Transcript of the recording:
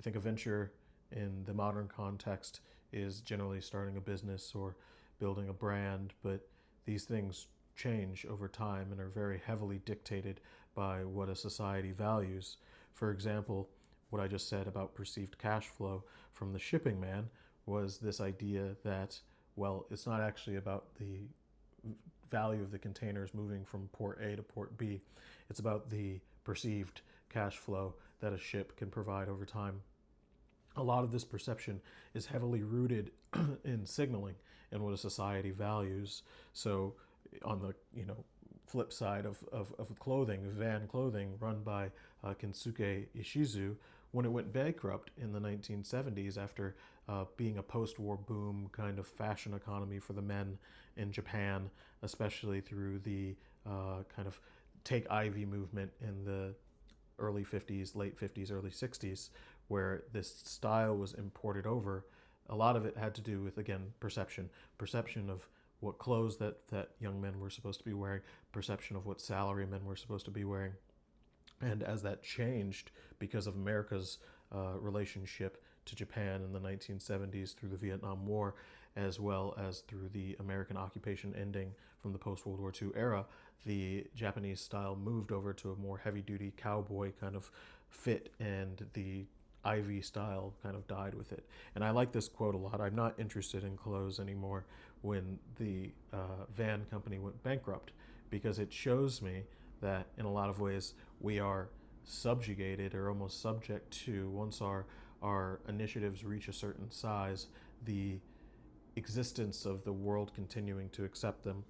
think a venture in the modern context is generally starting a business or building a brand, but these things change over time and are very heavily dictated by what a society values. For example, what I just said about perceived cash flow from the shipping man was this idea that, well, it's not actually about the value of the containers moving from port A to port B. It's about the perceived cash flow that a ship can provide over time. A lot of this perception is heavily rooted in signaling and what a society values. So, on the flip side of clothing, Van Clothing, run by Kensuke Ishizu, when it went bankrupt in the 1970s after being a post-war boom kind of fashion economy for the men in Japan, especially through the kind of take Ivy movement in the early 50s, late 50s, early 60s, where this style was imported over. A lot of it had to do with, again, perception of what clothes that young men were supposed to be wearing, perception of what salary men were supposed to be wearing. And as that changed because of America's relationship to Japan in the 1970s through the Vietnam War, as well as through the American occupation ending from the post World War II era, the Japanese style moved over to a more heavy duty cowboy kind of fit, and the Ivy style kind of died with it. And I like this quote a lot. I'm not interested in clothes anymore when the van company went bankrupt, because it shows me that in a lot of ways we are subjugated or almost subject to, once our initiatives reach a certain size, the existence of the world continuing to accept them